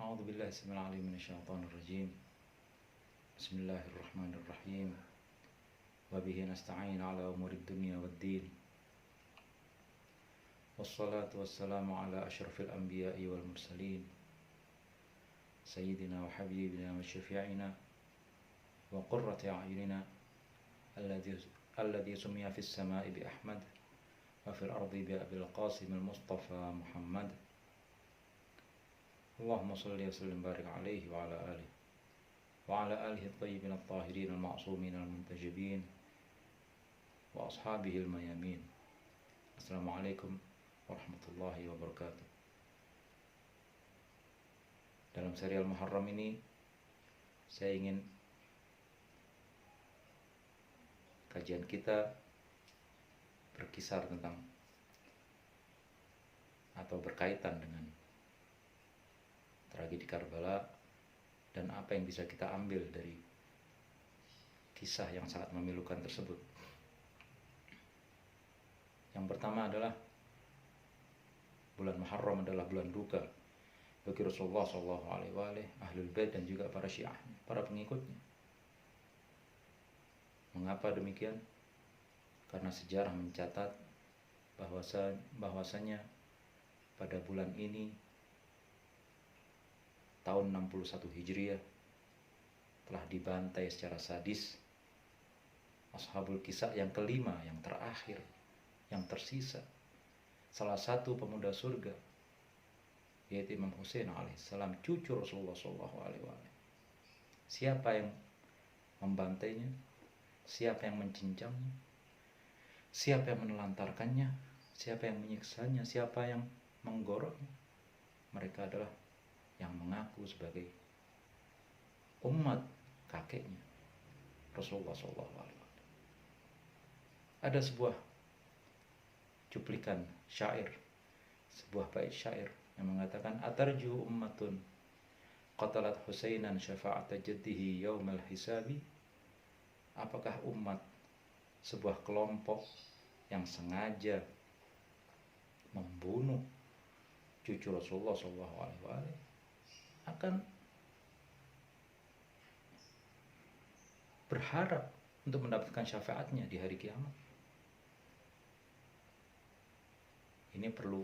أعوذ بالله السميع العليم من الشيطان الرجيم. بسم الله الرحمن الرحيم. وبه نستعين على أمور الدنيا والدين. والصلاة والسلام على أشرف الأنبياء والمرسلين سيدنا وحبيبنا وشفيعنا وقرة أعيننا الذي سمي في السماء بأحمد وفي الأرض بأبي القاسم المصطفى محمد. اللهم صل وسلم وبارك عليه وعلى آله الطيبين الطاهرين المعصومين المنتجبين وأصحابه الميامين. Assalamualaikum warahmatullahi wabarakatuh. Dalam serial Muharram ini saya ingin kajian kita berkisar tentang atau berkaitan dengan tragedi Karbala dan apa yang bisa kita ambil dari kisah yang sangat memilukan tersebut. Yang pertama adalah bulan Muharram adalah bulan duka bagi Rasulullah SAW, Ahlul Bait dan juga para Syiah, para pengikutnya. Mengapa demikian? Karena sejarah mencatat bahwasanya pada bulan ini tahun 61 Hijriah telah dibantai secara sadis Ashabul Kisah yang kelima, yang terakhir, yang tersisa, salah satu pemuda surga, yaitu Imam Husain alaihissalam, cucu Rasulullah SAW. Siapa yang membantainya? Siapa yang mencincangnya? Siapa yang menelantarkannya? Siapa yang menyiksanya? Siapa yang menggoroknya? Mereka adalah yang mengaku sebagai umat kakeknya Rasulullah SAW. Ada sebuah cuplikan syair, sebuah bait syair yang mengatakan, atarju ummatun qatalat Husainan syafa'ata jaddihi yaumal hisabi. Apakah umat, sebuah kelompok yang sengaja membunuh cucu Rasulullah SAW akan berharap untuk mendapatkan syafaatnya di hari kiamat? Ini perlu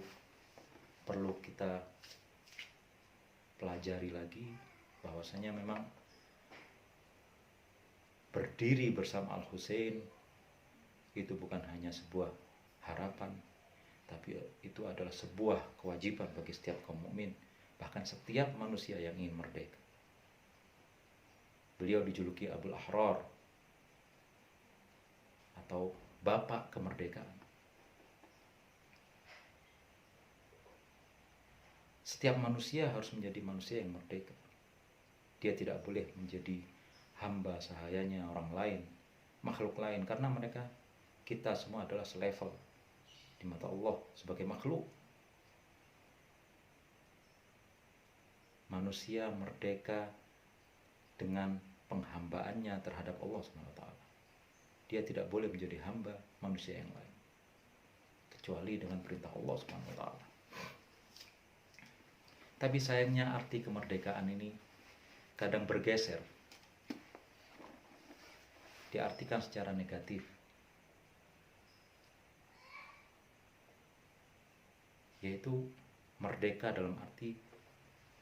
kita pelajari lagi, bahwasanya memang berdiri bersama Al-Husain itu bukan hanya sebuah harapan, tapi itu adalah sebuah kewajiban bagi setiap kaum mukmin, bahkan setiap manusia yang ingin merdeka. Beliau dijuluki Abul Ahrar atau Bapak Kemerdekaan. Setiap manusia harus menjadi manusia yang merdeka. Dia tidak boleh menjadi hamba sahayanya orang lain, makhluk lain, karena kita semua adalah selevel di mata Allah sebagai makhluk. Manusia merdeka dengan penghambaannya terhadap Allah SWT. Dia tidak boleh menjadi hamba manusia yang lain kecuali dengan perintah Allah SWT. Tapi sayangnya arti kemerdekaan ini kadang bergeser, diartikan secara negatif, yaitu merdeka dalam arti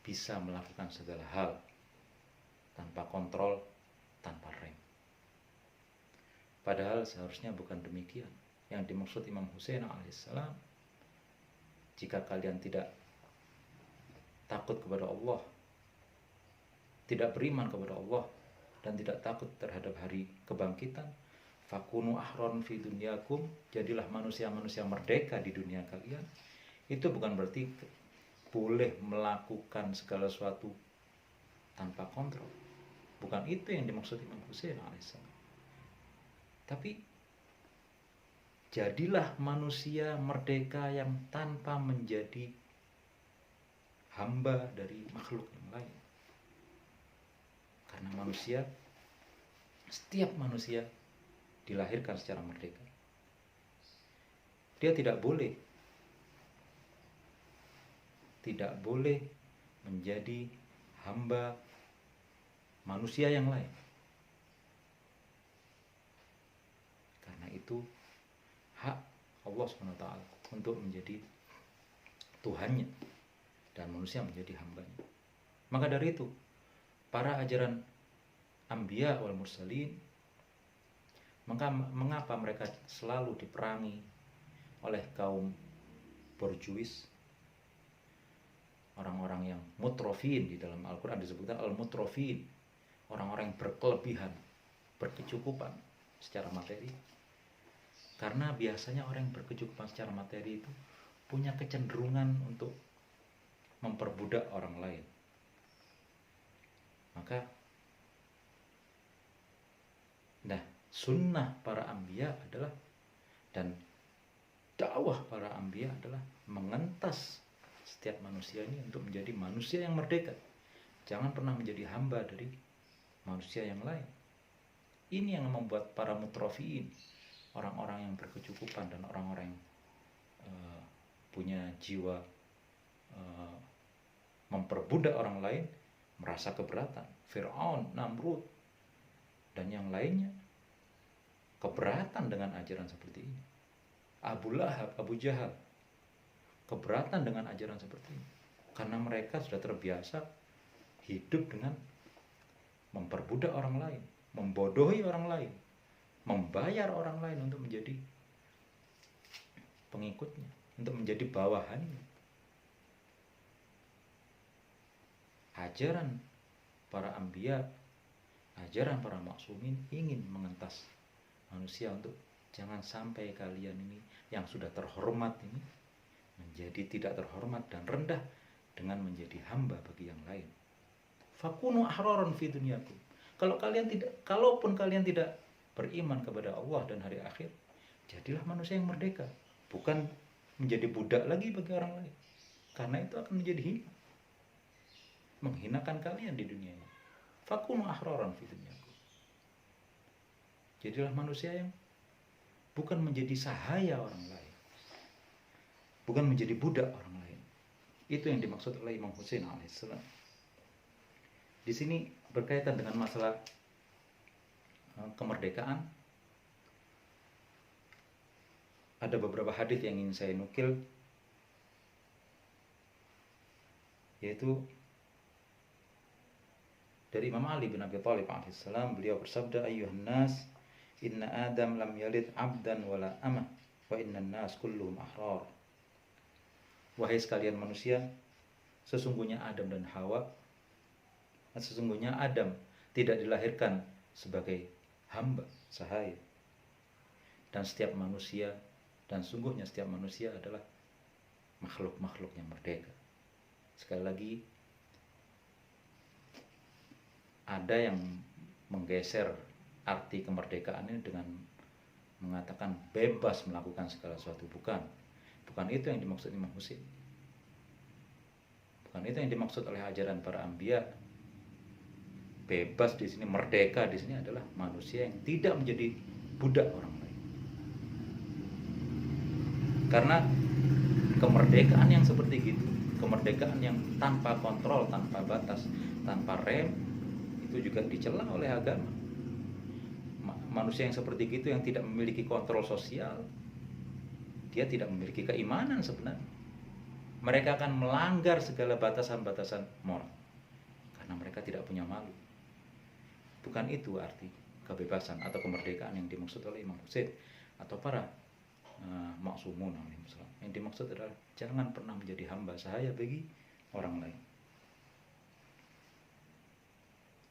bisa melakukan segala hal tanpa kontrol, tanpa rem. Padahal seharusnya bukan demikian. Yang dimaksud Imam Husain alaihissalam, jika kalian tidak takut kepada Allah, tidak beriman kepada Allah, dan tidak takut terhadap hari kebangkitan, fakunu ahron fi dunyakum, jadilah manusia-manusia merdeka di dunia kalian. Itu bukan berarti boleh melakukan segala sesuatu tanpa kontrol. Bukan itu yang dimaksud Imam Husain alaihissalam. Tapi jadilah manusia merdeka yang tanpa menjadi hamba dari makhluk yang lain. Karena setiap manusia dilahirkan secara merdeka. Dia tidak boleh menjadi hamba manusia yang lain. Karena itu hak Allah SWT untuk menjadi Tuhannya dan manusia menjadi hambanya. Maka dari itu para ajaran Anbiya wal Mursalin, mengapa mereka selalu diperangi oleh kaum borjuis, orang-orang yang mutrofin. Di dalam Al-Quran disebutkan al-mutrofin, orang-orang yang berkelebihan, berkecukupan secara materi. Karena biasanya orang yang berkecukupan secara materi itu punya kecenderungan untuk memperbudak orang lain. Maka sunnah para anbiya adalah, dan dakwah para anbiya adalah mengentas setiap manusia ini untuk menjadi manusia yang merdeka. Jangan pernah menjadi hamba dari manusia yang lain. Ini yang membuat para mutrofiin, orang-orang yang berkecukupan dan orang-orang yang punya jiwa memperbudak orang lain, merasa keberatan. Fir'aun, Namrud, dan yang lainnya keberatan dengan ajaran seperti ini. Abu Lahab, Abu Jahal keberatan dengan ajaran seperti ini, karena mereka sudah terbiasa hidup dengan memperbudak orang lain, membodohi orang lain, membayar orang lain untuk menjadi pengikutnya, untuk menjadi bawahannya. Ajaran para anbiya, ajaran para maksumin ingin mengentas manusia untuk jangan sampai kalian ini yang sudah terhormat ini menjadi tidak terhormat dan rendah dengan menjadi hamba bagi yang lain. Fakunu ahraran fi dunyakum. Kalaupun kalian tidak beriman kepada Allah dan hari akhir, jadilah manusia yang merdeka, bukan menjadi budak lagi bagi orang lain. Karena itu akan menjadi hina, menghinakan kalian di dunia ini. Fakunu ahraran fi dunyakum. Jadilah manusia yang bukan menjadi sahaya orang lain, bukan menjadi budak orang lain. Itu yang dimaksud oleh Imam Husain alaihissalam. Di sini berkaitan dengan masalah kemerdekaan. Ada beberapa hadis yang ingin saya nukil, yaitu dari Imam Ali bin Abi Thalib alaihissalam. Beliau bersabda, ayyuhan nas, inna Adam lam yalid abdan wala amah, wa inna nas kulluhum ahrar. Wahai sekalian manusia, sesungguhnya Adam dan Hawa, sesungguhnya Adam tidak dilahirkan sebagai hamba sahaya, dan setiap manusia, dan sungguhnya setiap manusia adalah makhluk-makhluk yang merdeka. Sekali lagi, ada yang menggeser arti kemerdekaan ini dengan mengatakan bebas melakukan segala sesuatu. Bukan itu yang dimaksud Imam Husain. Bukan itu yang dimaksud oleh ajaran para anbiya. Bebas di sini, merdeka di sini adalah manusia yang tidak menjadi budak orang lain. Karena kemerdekaan yang seperti itu, kemerdekaan yang tanpa kontrol, tanpa batas, tanpa rem, itu juga dicela oleh agama. Manusia yang seperti itu, yang tidak memiliki kontrol sosial, dia tidak memiliki keimanan sebenarnya. Mereka akan melanggar segala batasan-batasan moral karena mereka tidak punya malu. Bukan itu arti kebebasan atau kemerdekaan yang dimaksud oleh Imam Husain atau para maksumun. Yang dimaksud adalah jangan pernah menjadi hamba sahaya bagi orang lain.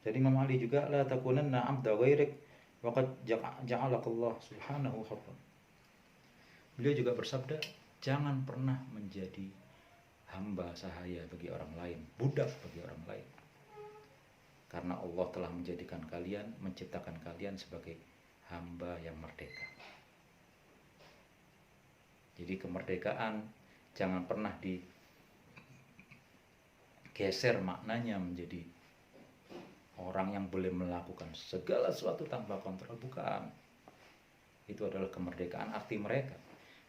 Jadi Imam Ali juga, la takunanna 'abda ghairik wa qad ja'alakallah subhanahu hurran. Beliau juga bersabda, jangan pernah menjadi hamba sahaya bagi orang lain, budak bagi orang lain. Karena Allah telah menjadikan kalian, menciptakan kalian sebagai hamba yang merdeka. Jadi kemerdekaan jangan pernah digeser maknanya menjadi orang yang boleh melakukan segala sesuatu tanpa kontrol. Bukan. Itu adalah kemerdekaan arti mereka.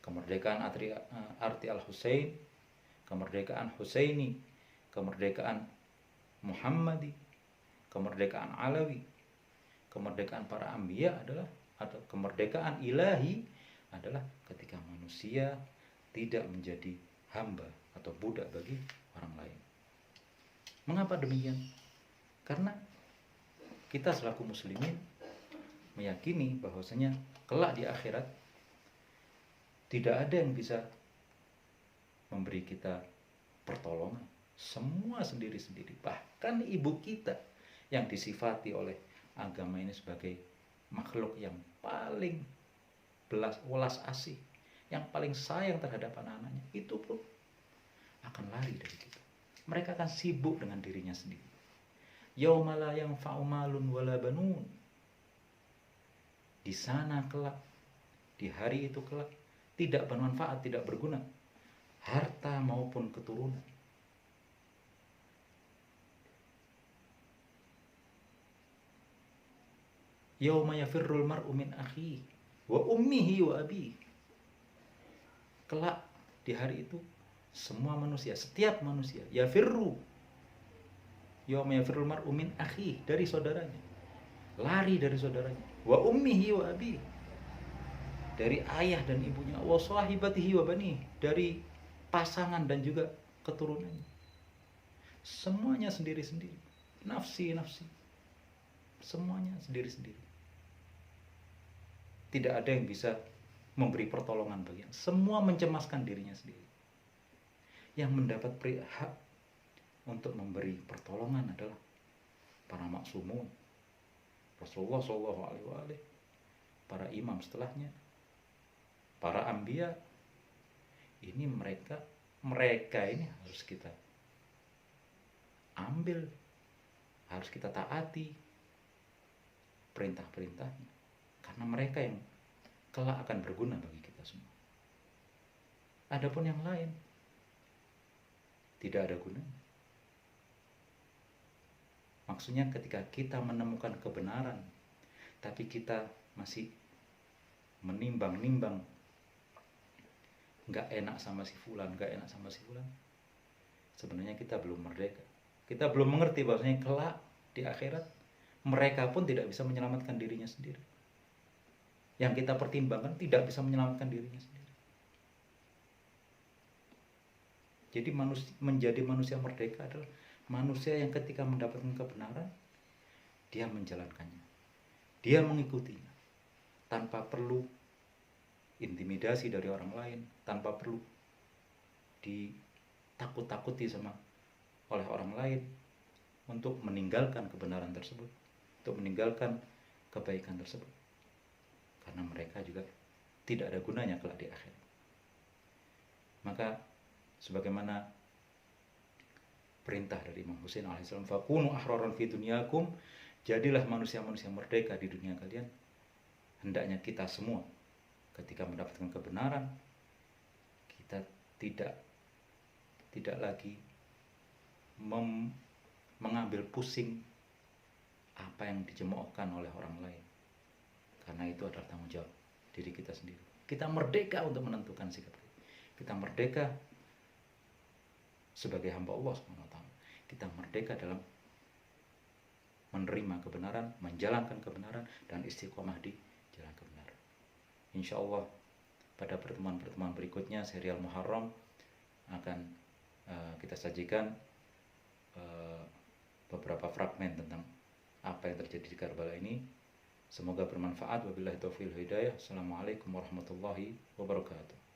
Kemerdekaan arti Al-Husain, kemerdekaan Husaini, kemerdekaan Muhammadi, kemerdekaan Alawi, kemerdekaan para anbiya adalah, atau kemerdekaan ilahi adalah ketika manusia tidak menjadi hamba atau budak bagi orang lain. Mengapa demikian? Karena kita selaku muslimin meyakini bahwasanya kelak di akhirat tidak ada yang bisa memberi kita pertolongan, semua sendiri-sendiri. Bahkan ibu kita yang disifati oleh agama ini sebagai makhluk yang paling welas asih, yang paling sayang terhadap anak-anaknya, itu pun akan lari dari kita. Mereka akan sibuk dengan dirinya sendiri. Yauma la yanfa'u malun wala banun. Di sana kelak, di hari itu kelak, tidak bermanfaat, tidak berguna harta maupun keturunan. Yauma yafirrul mar'u min akhihi wa ummihi wa abihi. Kelak di hari itu semua manusia, setiap manusia, yafirru, yauma yafirrul mar'u min akhihi, dari saudaranya, lari dari saudaranya, wa ummihi wa abihi, dari ayah dan ibunya, wa sahibatihi wa banihi, dari pasangan dan juga keturunannya. Semuanya sendiri-sendiri, nafsi-nafsi, semuanya sendiri-sendiri. Tidak ada yang bisa memberi pertolongan baginya. Semua mencemaskan dirinya sendiri. Yang mendapat hak untuk memberi pertolongan adalah para maksumun, Rasulullah SAW, para imam setelahnya, para anbiya. Ini mereka ini harus kita ambil, harus kita taati perintah-perintahnya, karena mereka yang kelak akan berguna bagi kita semua. Adapun yang lain tidak ada gunanya. Maksudnya ketika kita menemukan kebenaran tapi kita masih menimbang-nimbang, nggak enak sama si fulan, sebenarnya kita belum merdeka. Kita belum mengerti bahwasanya kelak di akhirat mereka pun tidak bisa menyelamatkan dirinya sendiri. Yang kita pertimbangkan tidak bisa menyelamatkan dirinya sendiri. Jadi menjadi manusia merdeka adalah manusia yang ketika mendapatkan kebenaran, dia menjalankannya, dia mengikutinya, tanpa perlu intimidasi dari orang lain, tanpa perlu ditakut-takuti oleh orang lain untuk meninggalkan kebenaran tersebut, untuk meninggalkan kebaikan tersebut, karena mereka juga tidak ada gunanya kelak di akhirat. Maka sebagaimana perintah dari Imam Husain alaihissalam, fakunu ahraran fi dunyakum, jadilah manusia-manusia merdeka di dunia kalian. Hendaknya kita semua ketika mendapatkan kebenaran, kita tidak lagi mengambil pusing apa yang dicemoohkan oleh orang lain, karena itu adalah tanggung jawab diri kita sendiri. Kita merdeka untuk menentukan sikap kita. Kita merdeka sebagai hamba Allah SWT. Kita merdeka dalam menerima kebenaran, menjalankan kebenaran, dan istiqomah di jalan kebenaran. Insya Allah pada pertemuan-pertemuan berikutnya serial Muharram akan kita sajikan beberapa fragmen tentang apa yang terjadi di Karbala ini. Semoga bermanfaat. Wabillahi taufiq wal hidayah. Assalamualaikum warahmatullahi wabarakatuh.